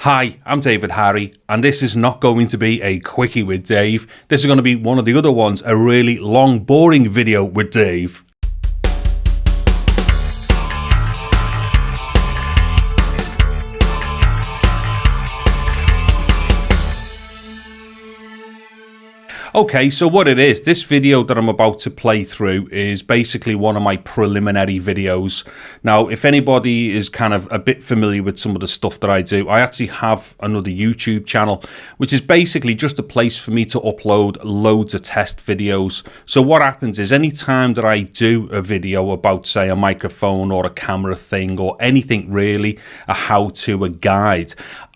Hi, I'm David Harry, and this is not going to be a quickie with Dave. This is going to be one of the other ones, a really long, boring video with Dave. Okay, so what it is, this video that I'm about to play through is basically one of my preliminary videos. Now, if anybody is kind of a bit familiar with some of the stuff that I do, I actually have another YouTube channel, which is basically just a place for me to upload loads of test videos. So what happens is anytime that I do a video about, say, a microphone or a camera thing or anything really, a how-to, a guide,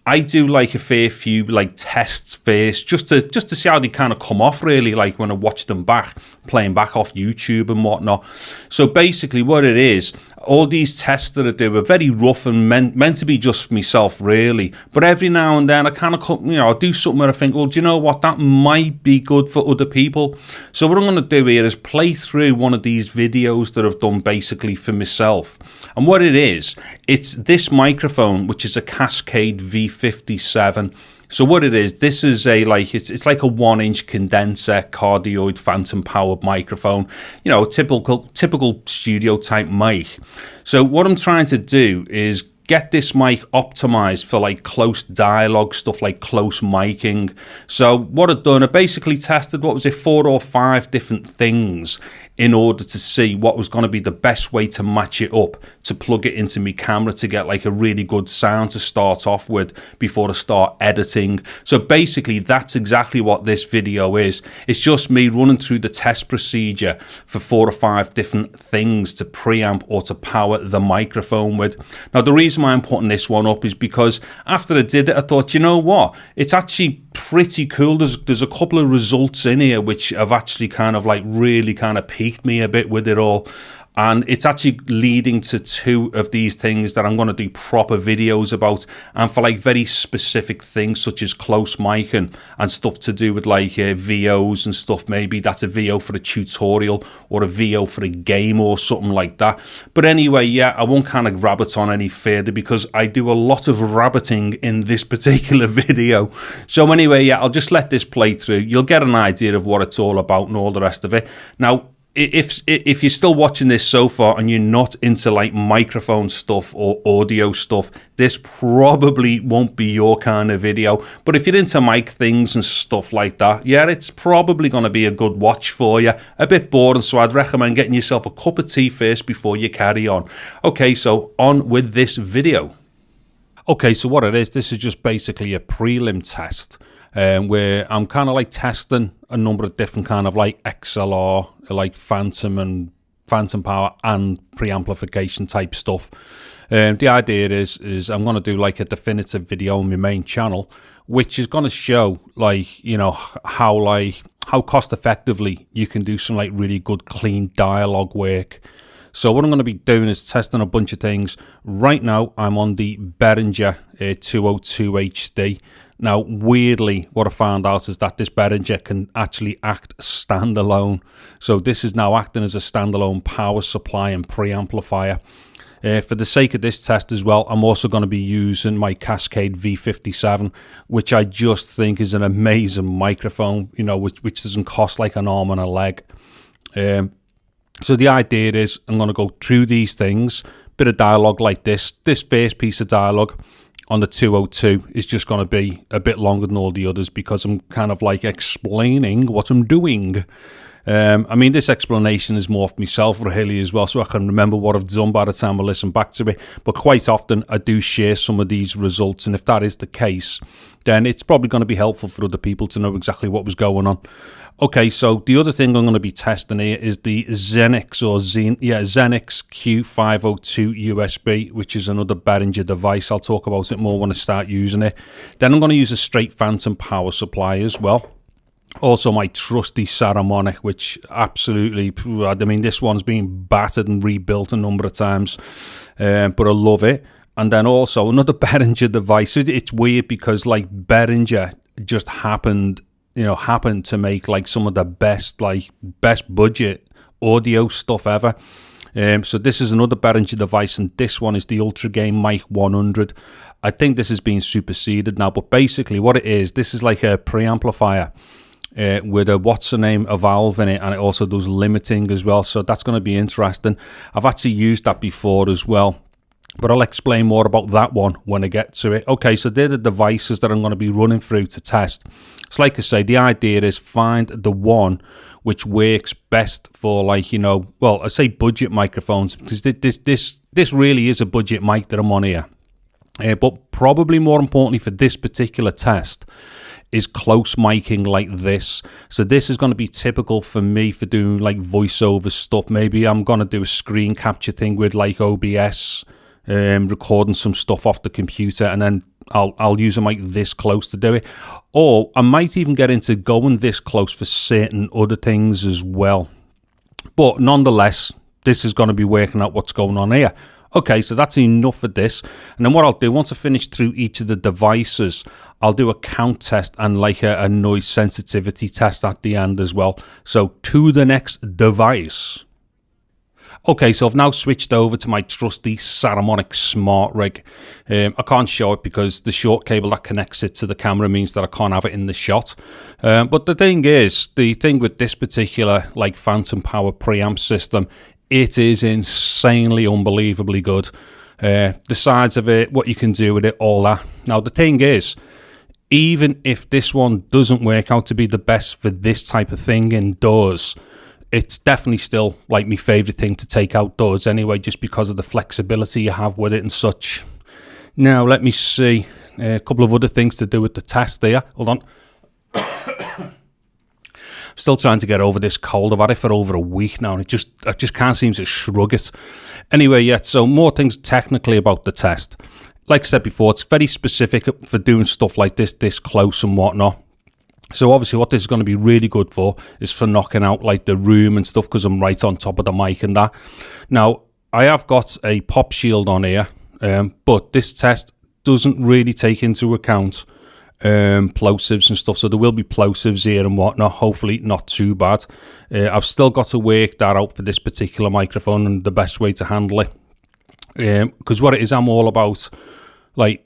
I do like a fair few like tests first, just to see how they kind of come off really, like when I watch them back, playing back off YouTube and whatnot. So basically what it is, all these tests that I do are very rough and meant to be just for myself really. But every now and then I kind of, I'll do something where I think, well, do you know what, that might be good for other people. So what I'm going to do here is play through one of these videos that I've done basically for myself. And what it is, it's this microphone, which is a Cascade V57. So what it is, this is a it's like a 1-inch condenser cardioid phantom powered microphone, typical studio type mic. So what I'm trying to do is get this mic optimized for like close dialogue stuff, like close miking. So what I've done, I basically tested 4 or 5 different things in order to see what was going to be the best way to match it up, to plug it into my camera to get like a really good sound to start off with before I start editing. So basically that's exactly what this video is. It's just me running through the test procedure for 4 or 5 different things to preamp or to power the microphone with. Now the reason why I'm putting this one up is because after I did it, I thought, you know what, it's actually pretty cool. There's a couple of results in here which have actually kind of like really kind of piqued me a bit with it all. And it's actually leading to 2 of these things that I'm going to do proper videos about, and for like very specific things such as close mic and stuff to do with like VOs and stuff. Maybe that's a VO for a tutorial or a VO for a game or something like that. But anyway, yeah, I won't kind of rabbit on any further because I do a lot of rabbiting in this particular video. So anyway, yeah, I'll just let this play through. You'll get an idea of what it's all about and all the rest of it. Now, if you're still watching this so far and you're not into like microphone stuff or audio stuff, this probably won't be your kind of video. But if you're into mic things and stuff like that, yeah, it's probably going to be a good watch for you. A bit boring, so I'd recommend getting yourself a cup of tea first before you carry on. Okay, so on with this video. Okay, so what it is, this is just basically a prelim test where I'm kind of like testing a number of different kind of like XLR, like phantom and phantom power and preamplification type stuff. The idea is I'm going to do like a definitive video on my main channel, which is going to show like, how cost effectively you can do some like really good clean dialogue work. So what I'm going to be doing is testing a bunch of things. Right now, I'm on the Behringer 202 HD. Now, weirdly, what I found out is that this Behringer can actually act standalone. So this is now acting as a standalone power supply and preamplifier. For the sake of this test as well, I'm also going to be using my Cascade V57, which I just think is an amazing microphone, which doesn't cost like an arm and a leg. So the idea is I'm going to go through these things, bit of dialogue like this. This first piece of dialogue on the 202 is just going to be a bit longer than all the others because I'm kind of like explaining what I'm doing. This explanation is more for myself really as well, so I can remember what I've done by the time I listen back to it. But quite often I do share some of these results, and if that is the case, then it's probably going to be helpful for other people to know exactly what was going on. Okay, so the other thing I'm going to be testing here is the Xenix Q502 USB, which is another Behringer device. I'll talk about it more when I start using it. Then I'm going to use a straight phantom power supply as well. Also my trusty Saramonic, which absolutely, this one's been battered and rebuilt a number of times, but I love it. And then also another Behringer device. It's weird because like Behringer just happened to make like some of the best budget audio stuff ever. So this is another Behringer device, and this one is the Ultra Gain Mic 100. I think this has been superseded now, but basically what it is, this is like a preamplifier with a a valve in it, and it also does limiting as well, so that's going to be interesting. I've actually used that before as well, but I'll explain more about that one when I get to it. Okay, so they're the devices that I'm going to be running through to test. So like I say, the idea is find the one which works best for, like, you know, well, I say budget microphones, because this really is a budget mic that I'm on here. But probably more importantly for this particular test is close miking like this. So this is going to be typical for me for doing like voiceover stuff. Maybe I'm going to do a screen capture thing with like OBS, recording some stuff off the computer, and then I'll use a mic this close to do it. Or I might even get into going this close for certain other things as well. But nonetheless, this is going to be working out what's going on here. Okay, so that's enough for this. And then what I'll do, once I finish through each of the devices, I'll do a count test and like a noise sensitivity test at the end as well. So to the next device. Okay, so I've now switched over to my trusty Saramonic Smart Rig. I can't show it because the short cable that connects it to the camera means that I can't have it in the shot. But the thing is, the thing with this particular like Phantom Power preamp system, it is insanely, unbelievably good. The size of it, what you can do with it, all that. Now, the thing is, even if this one doesn't work out to be the best for this type of thing indoors, it's definitely still like my favourite thing to take outdoors anyway, just because of the flexibility you have with it and such. Now, let me see. A couple of other things to do with the test there. Hold on. Still trying to get over this cold. I've had it for over a week now, and I just can't seem to shrug it. Anyway, yeah, so more things technically about the test. Like I said before, it's very specific for doing stuff like this close and whatnot. So obviously what this is going to be really good for is for knocking out like the room and stuff, because I'm right on top of the mic and that. Now, I have got a pop shield on here, but this test doesn't really take into account plosives and stuff, so there will be plosives here and whatnot. Hopefully not too bad. I've still got to work that out for this particular microphone and the best way to handle it, because what it is, I'm all about like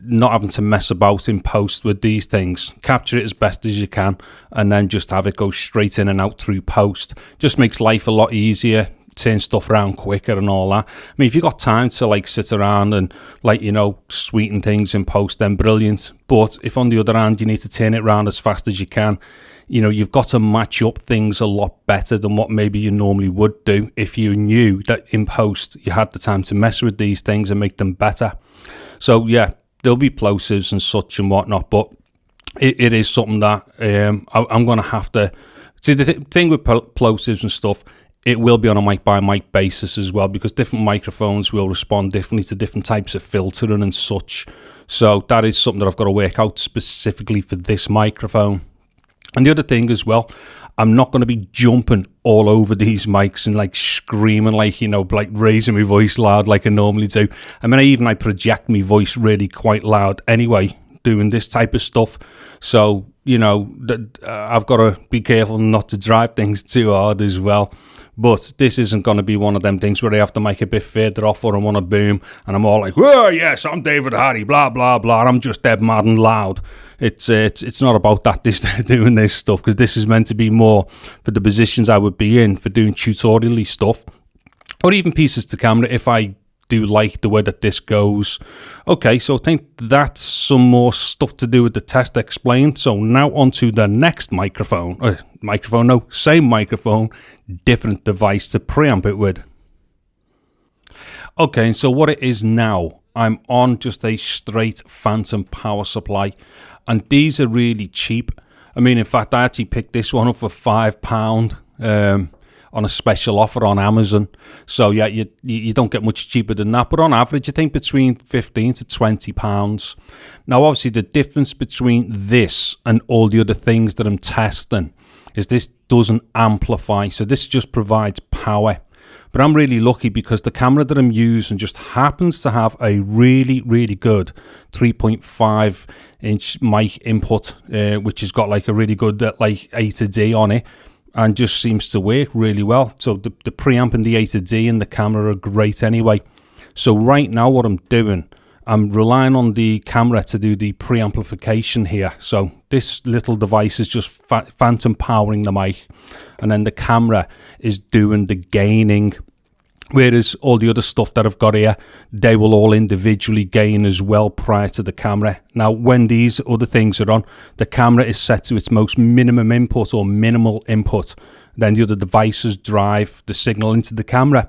not having to mess about in post with these things. Capture it as best as you can and then just have it go straight in and out through post. Just makes life a lot easier, turn stuff around quicker and all that. I mean, if you've got time to like sit around and like, you know, sweeten things in post, then brilliant. But if on the other hand you need to turn it around as fast as you can, you know, you've got to match up things a lot better than what maybe you normally would do if you knew that in post you had the time to mess with these things and make them better. So yeah, there'll be plosives and such and whatnot, but it is something that I'm going to have to... See, the thing with plosives and stuff, it will be on a mic-by-mic basis as well, because different microphones will respond differently to different types of filtering and such. So that is something that I've got to work out specifically for this microphone. And the other thing as well, I'm not going to be jumping all over these mics and like screaming, like, you know, like raising my voice loud like I normally do. I mean, I project my voice really quite loud anyway, doing this type of stuff. So, you know, I've got to be careful not to drive things too hard as well. But this isn't going to be one of them things where I have to make a bit further off or I want to boom and I'm all like, oh yes, I'm David Harry, blah, blah, blah. And I'm just dead mad and loud. It's not about that, doing this stuff, because this is meant to be more for the positions I would be in for doing tutorial-y stuff, or even pieces to camera if I do like the way that this goes. Okay, so I think that's some more stuff to do with the test explained. So now on to the next microphone. Same microphone, different device to preamp it with. Okay, so what it is now, I'm on just a straight Phantom power supply, and these are really cheap. I mean, in fact, I actually picked this one up for £5 on a special offer on Amazon. So yeah, you don't get much cheaper than that, but on average I think between £15 to £20. Now obviously the difference between this and all the other things that I'm testing is this doesn't amplify, so this just provides power. But I'm really lucky because the camera that I'm using just happens to have a really, really good 3.5 inch mic input, which has got like a really good like A to D on it, and just seems to work really well. So the preamp and the A to D and the camera are great anyway. So right now what I'm doing, I'm relying on the camera to do the preamplification here. So this little device is just phantom powering the mic, and then the camera is doing the gaining. Whereas all the other stuff that I've got here, they will all individually gain as well prior to the camera. Now, when these other things are on, the camera is set to its most minimum input or minimal input. Then the other devices drive the signal into the camera.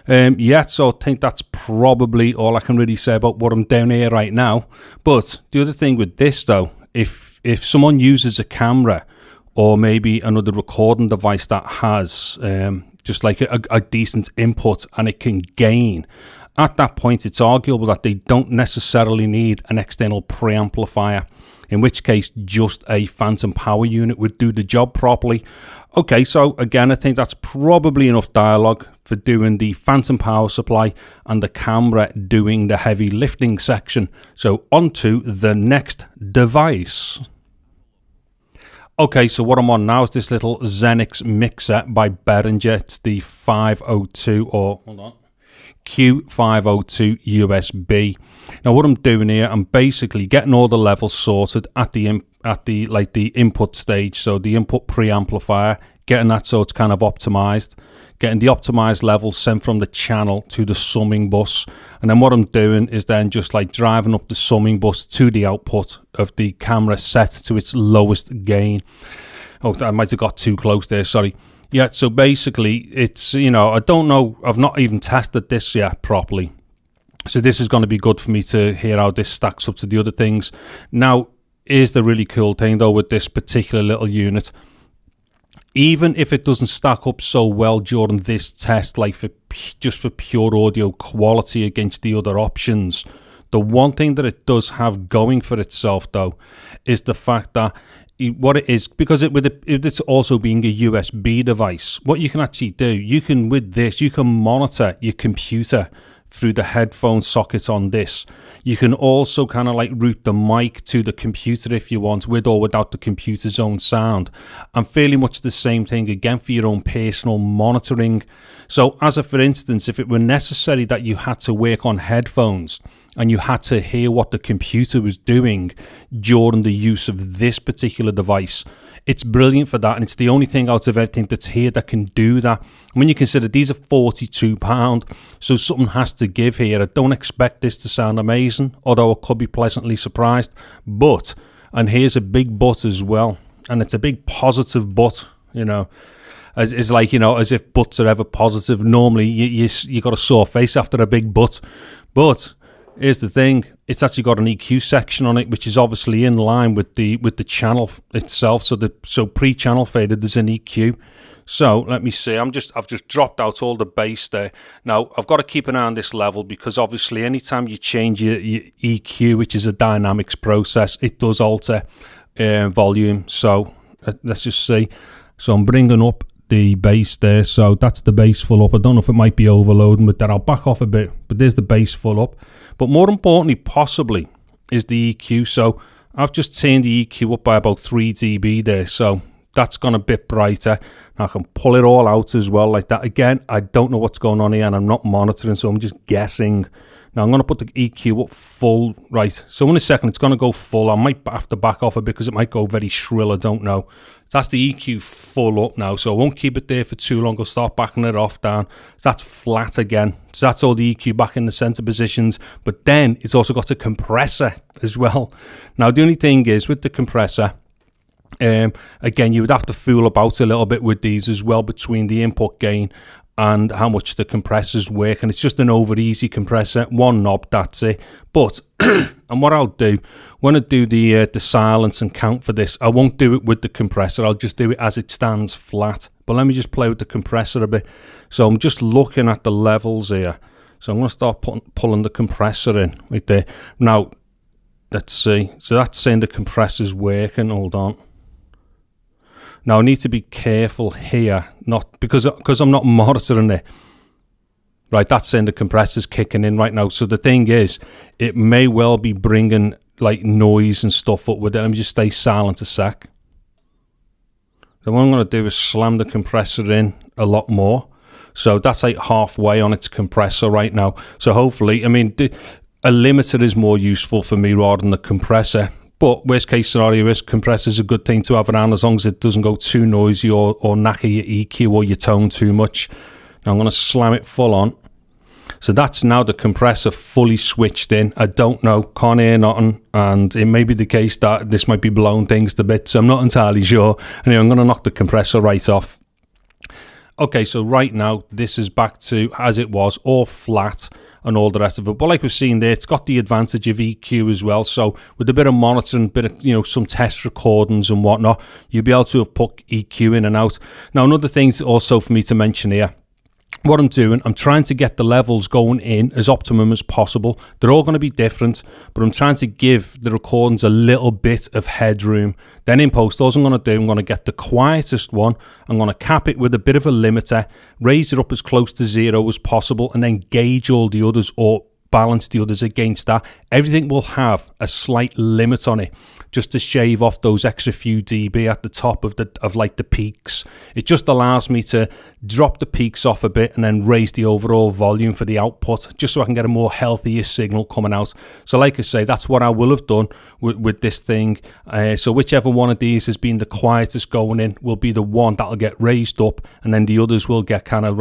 Yeah, so I think that's probably all I can really say about what I'm doing here right now. But the other thing with this, though, if someone uses a camera or maybe another recording device that has just like a decent input and it can gain, at that point it's arguable that they don't necessarily need an external preamplifier, in which case just a phantom power unit would do the job properly. Okay, so again, I think that's probably enough dialogue for doing the phantom power supply and the camera doing the heavy lifting section. So on to the next device. Okay, so what I'm on now is this little Xenix mixer by Behringer. It's the 502, or hold on, Q502 USB. Now what I'm doing here, I'm basically getting all the levels sorted at the input stage, so the input preamplifier, getting that so it's kind of optimized, getting the optimized levels sent from the channel to the summing bus, and then what I'm doing is then just like driving up the summing bus to the output of the camera set to its lowest gain. Oh, I might have got too close there, sorry. Yeah, so basically it's, you know, I don't know, I've not even tested this yet properly, so this is going to be good for me to hear how this stacks up to the other things. Now, here's the really cool thing though with this particular little unit. Even if it doesn't stack up so well during this test, like just for pure audio quality against the other options, the one thing that it does have going for itself though is the fact that what it is, because with it's also being a USB device, what you can actually do, you can, with this, you can monitor your computer through the headphone socket on this. You can also kind of like route the mic to the computer if you want, with or without the computer's own sound, and fairly much the same thing again for your own personal monitoring. So as a for instance, if it were necessary that you had to work on headphones and you had to hear what the computer was doing during the use of this particular device, it's brilliant for that, and it's the only thing out of everything that's here that can do that. When you consider these are £42, so something has to give here. I don't expect this to sound amazing, although I could be pleasantly surprised. But, and here's a big but as well, and it's a big positive but, you know. It's like, you know, as if buts are ever positive. Normally you got a sore face after a big but. But here's the thing, it's actually got an EQ section on it, which is obviously in line with the channel itself. So pre-channel faded, there's an EQ. So let me see, I've just dropped out all the bass there. Now I've got to keep an eye on this level, because obviously anytime you change your EQ, which is a dynamics process, it does alter volume. So let's just see. So I'm bringing up the bass there, so that's the bass full up. I don't know if it might be overloading with that. I'll back off a bit, but there's the bass full up. But more importantly, possibly, is the EQ. So I've just turned the EQ up by about 3 dB there, so that's gone a bit brighter. I can pull it all out as well like that. Again, I don't know what's going on here, and I'm not monitoring, so I'm just guessing. Now I'm going to put the EQ up full, right, so in a second it's going to go full. I might have to back off it because it might go very shrill, I don't know. That's the EQ full up now, so I won't keep it there for too long. I'll start backing it off down. So that's flat again, so that's all the EQ back in the center positions. But then it's also got a compressor as well. Now the only thing is, with the compressor, again, you would have to fool about a little bit with these as well, between the input gain and how much the compressors work, and it's just an over easy compressor, one knob, that's it. But and what I'll do when I do the silence and count for this, I won't do it with the compressor, I'll just do it as it stands flat. But let me just play with the compressor a bit. So I'm just looking at the levels here, so I'm going to start pulling the compressor in right there. Now let's see, so that's saying the compressor's working. Hold on. Now I need to be careful here, not because I'm not monitoring it. Right, that's saying the compressor's kicking in right now. So the thing is, it may well be bringing like noise and stuff up with it. Let me just stay silent a sec. So what I'm going to do is slam the compressor in a lot more. So that's like halfway on its compressor right now. So hopefully, I mean, a limiter is more useful for me rather than a compressor. But worst case scenario is compressor is a good thing to have around as long as it doesn't go too noisy or knacker your EQ or your tone too much. Now I'm going to slam it full on. So that's now the compressor fully switched in. I don't know, can't hear nothing, and it may be the case that this might be blowing things to bits. I'm not entirely sure. Anyway, I'm going to knock the compressor right off. Okay, so right now this is back to as it was, all flat and all the rest of it. But like we've seen there, it's got the advantage of EQ as well. So with a bit of monitoring, bit of some test recordings and whatnot, you'll be able to have put EQ in and out. Now another thing also for me to mention here. What I'm doing, I'm trying to get the levels going in as optimum as possible. They're all going to be different, but I'm trying to give the recordings a little bit of headroom. Then in post, all I'm going to do, I'm going to get the quietest one. I'm going to cap it with a bit of a limiter, raise it up as close to 0 as possible, and then gauge all the others or balance the others against that. Everything will have a slight limit on it, just to shave off those extra few dB at the top of the peaks. It just allows me to drop the peaks off a bit and then raise the overall volume for the output, just so I can get a more healthier signal coming out. So like I say, that's what I will have done with this thing. So whichever one of these has been the quietest going in will be the one that'll get raised up, and then the others will get kind of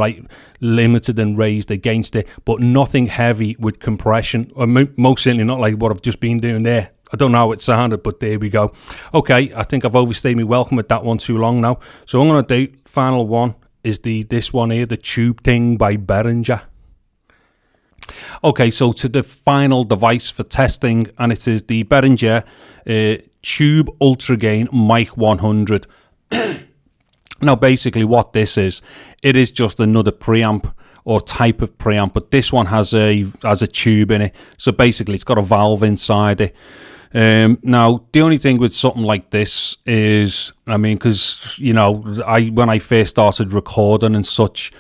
limited and raised against it, but nothing heavy with compression, or most certainly not like what I've just been doing there. I don't know how it sounded, but there we go. Okay, I think I've overstayed my welcome with that one too long now. So I'm going to do, final one is this one here, the Tube Thing by Behringer. Okay, so to the final device for testing, and it is the Behringer Tube Ultra Gain Mic 100. Now basically what this is, it is just another preamp or type of preamp, but this one has a tube in it. So basically it's got a valve inside it. Now the only thing with something like this is, I mean, because when I first started recording and such,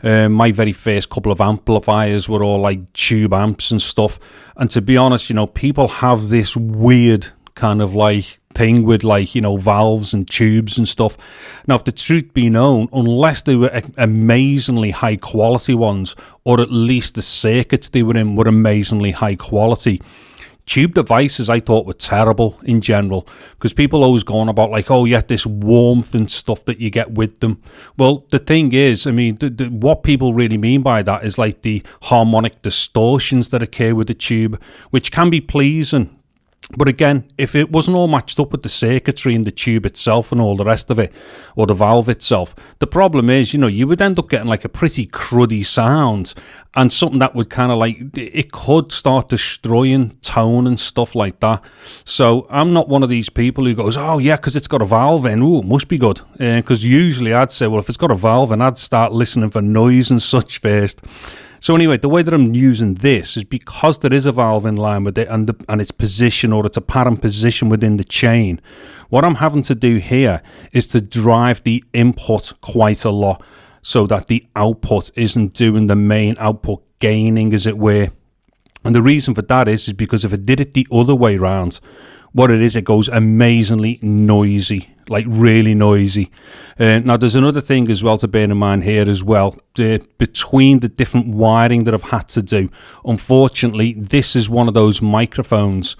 my very first couple of amplifiers were all like tube amps and stuff, and to be honest, people have this weird kind of like thing with valves and tubes and stuff. Now, if the truth be known, unless they were amazingly high quality ones, or at least the circuits they were in were amazingly high quality, tube devices I thought were terrible in general, because people always go on about oh yeah, this warmth and stuff that you get with them. Well, the thing is, I mean, what people really mean by that is the harmonic distortions that occur with the tube, which can be pleasing. But again, if it wasn't all matched up with the circuitry and the tube itself and all the rest of it, or the valve itself, the problem is, you would end up getting a pretty cruddy sound, and something that would kind of it could start destroying tone and stuff like that. So I'm not one of these people who goes, oh yeah, because it's got a valve in, ooh, it must be good. Because usually I'd say, well, if it's got a valve in, I'd start listening for noise and such first. So anyway, the way that I'm using this is because there is a valve in line with it and its position, or its apparent position within the chain. What I'm having to do here is to drive the input quite a lot so that the output isn't doing the main output gaining, as it were. And the reason for that is because if I did it the other way around, what it is, it goes amazingly noisy, really noisy. Now, there's another thing as well to bear in mind here as well. Between the different wiring that I've had to do, unfortunately, this is one of those microphones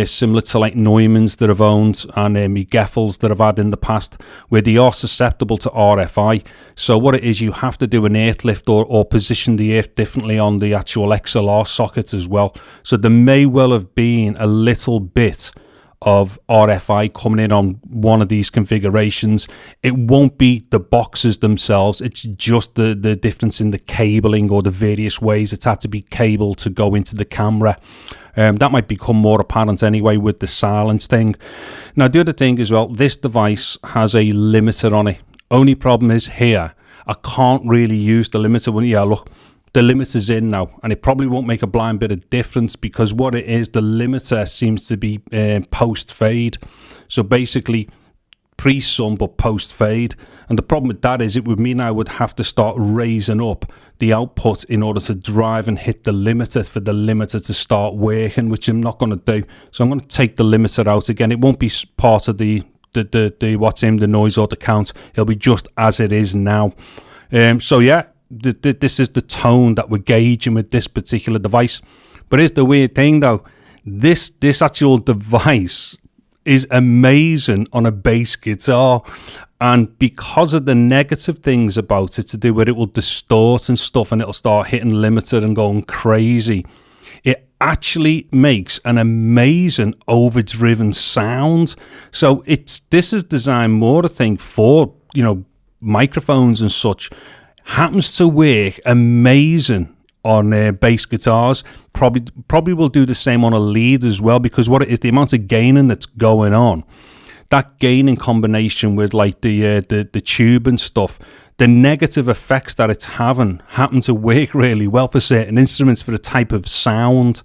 similar to Neumann's that I've owned, and my Geffels that I've had in the past, where they are susceptible to RFI. So what it is, you have to do an earth lift or position the earth differently on the actual XLR socket as well. So there may well have been a little bit of RFI coming in on one of these configurations. It won't be the boxes themselves, it's just the difference in the cabling or the various ways it's had to be cabled to go into the camera. That might become more apparent anyway with the silence thing. Now the other thing as well, this device has a limiter on it. Only problem is here, I can't really use the limiter when, yeah, look, the limiter's in now, and it probably won't make a blind bit of difference, because what it is, the limiter seems to be post fade. So basically pre-sum but post fade, and the problem with that is it would mean I would have to start raising up the output in order to drive and hit the limiter for the limiter to start working, which I'm not going to do. So I'm going to take the limiter out again. It won't be part of the what's in the noise or the count. It'll be just as it is now. So yeah, this is the tone that we're gauging with this particular device. But here's the weird thing though. This actual device is amazing on a bass guitar, and because of the negative things about it to do with it will distort and stuff, and it'll start hitting limiter and going crazy, it actually makes an amazing overdriven sound. So this is designed more, I think, for, you know, microphones and such. Happens to work amazing on bass guitars. Probably will do the same on a lead as well, because what it is, the amount of gaining that's going on, that gain in combination with like the tube and stuff, the negative effects that it's having happen to work really well for certain instruments for the type of sound.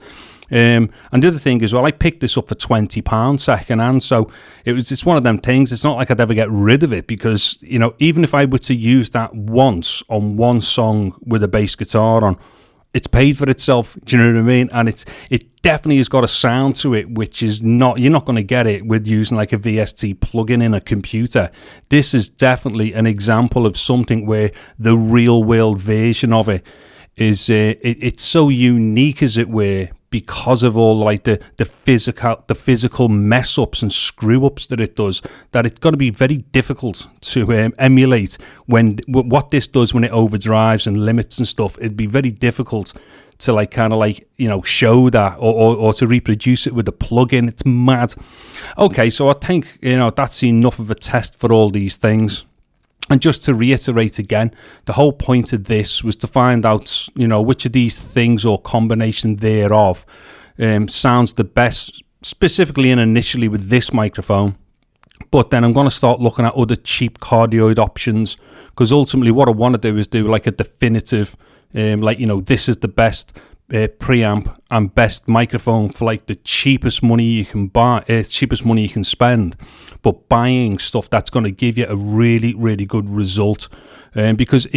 And the other thing is, well, I picked this up for £20 second hand, so it's one of them things. It's not like I'd ever get rid of it, because, you know, even if I were to use that once on one song with a bass guitar on, it's paid for itself. Do you know what I mean? And it definitely has got a sound to it, which is not, you're not going to get it with using like a VST plugin in a computer. This is definitely an example of something where the real world version of it is it's so unique, as it were, because of all like the physical mess ups and screw ups that it does, that it's going to be very difficult to emulate when what this does when it overdrives and limits and stuff. It'd be very difficult to like kind of like, you know, show that or to reproduce it with a plugin. It's mad. Okay, so I think, you know, that's enough of a test for all these things. And just to reiterate again, the whole point of this was to find out, you know, which of these things or combination thereof sounds the best, specifically and initially with this microphone. But then I'm going to start looking at other cheap cardioid options, because ultimately what I want to do is do like a definitive, like, you know, this is the best preamp and best microphone for like the cheapest money you can buy, cheapest money you can spend, but buying stuff that's going to give you a really, really good result. Because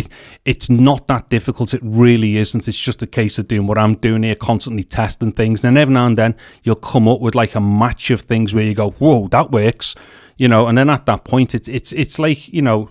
it's not that difficult. It really isn't. It's just a case of doing what I'm doing here, constantly testing things. And every now and then you'll come up with like a match of things where you go, whoa, that works, you know. And then at that point, it's like, you know,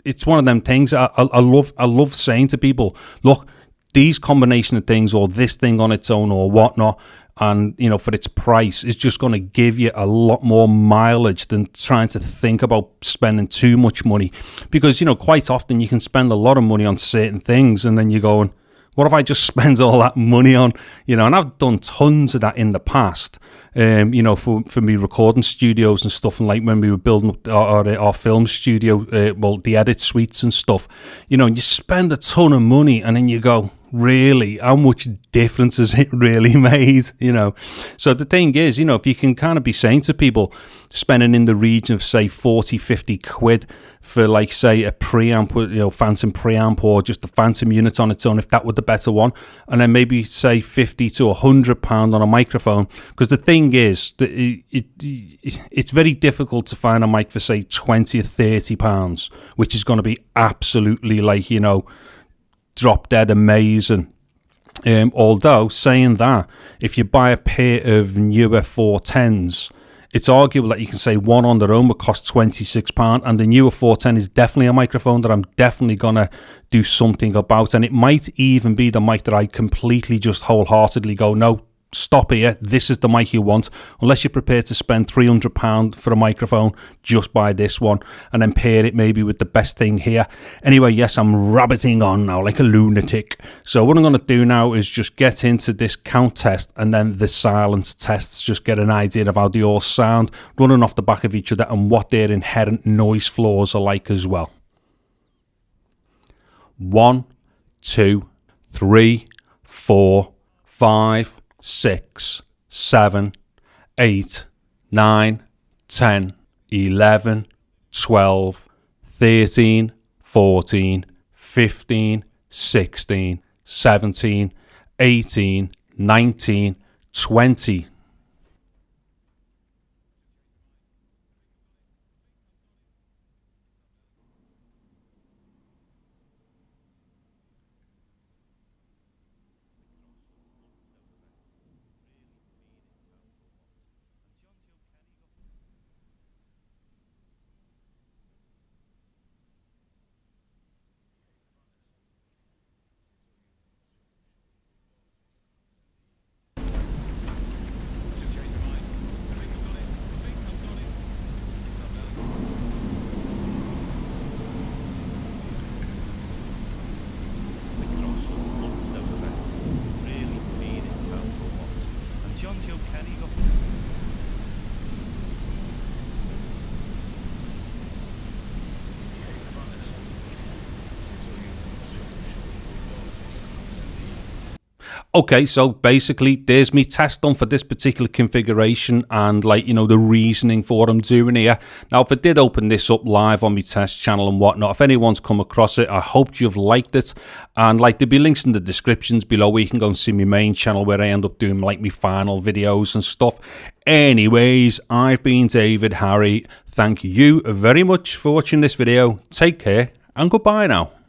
it's one of them things. I love saying to people, look, these combination of things, or this thing on its own or whatnot, and, you know, for its price, is just going to give you a lot more mileage than trying to think about spending too much money. Because, you know, quite often you can spend a lot of money on certain things, and then you're going, what if I just spend all that money on, you know? And I've done tons of that in the past, you know, for me recording studios and stuff, and like when we were building up our film studio, well, the edit suites and stuff, you know, and you spend a ton of money, and then you go, really, how much difference has it really made, you know? So the thing is, you know, if you can kind of be saying to people, spending in the region of say 40-50 quid for like say a preamp, you know, Phantom preamp, or just the Phantom unit on its own, if that were the better one, and then maybe say 50 to 100 pound on a microphone. Because the thing is that it's very difficult to find a mic for say 20 or 30 pounds, which is going to be absolutely like, you know, drop dead amazing. Although saying that, if you buy a pair of newer 410s, it's arguable that you can say one on their own would cost £26, and the newer 410 is definitely a microphone that I'm definitely going to do something about. And it might even be the mic that I completely just wholeheartedly go, no, stop here, this is the mic you want. Unless you're prepared to spend £300 for a microphone, just buy this one and then pair it maybe with the best thing here. Anyway, yes, I'm rabbiting on now like a lunatic. So what I'm going to do now is just get into this count test and then the silence tests, just get an idea of how they all sound, running off the back of each other, and what their inherent noise floors are like as well. 1, 2, 3, 4, 5, 6, 7, 8, 9, 10, 11, 12, 13, 14, 15, 16, 17, 18, 19, 20. Okay, so basically there's me test done for this particular configuration and like, you know, the reasoning for what I'm doing here. Now, if I did open this up live on my test channel and whatnot, if anyone's come across it, I hope you've liked it. And like there'll be links in the descriptions below where you can go and see my main channel where I end up doing like my final videos and stuff. Anyways, I've been David Harry. Thank you very much for watching this video. Take care and goodbye now.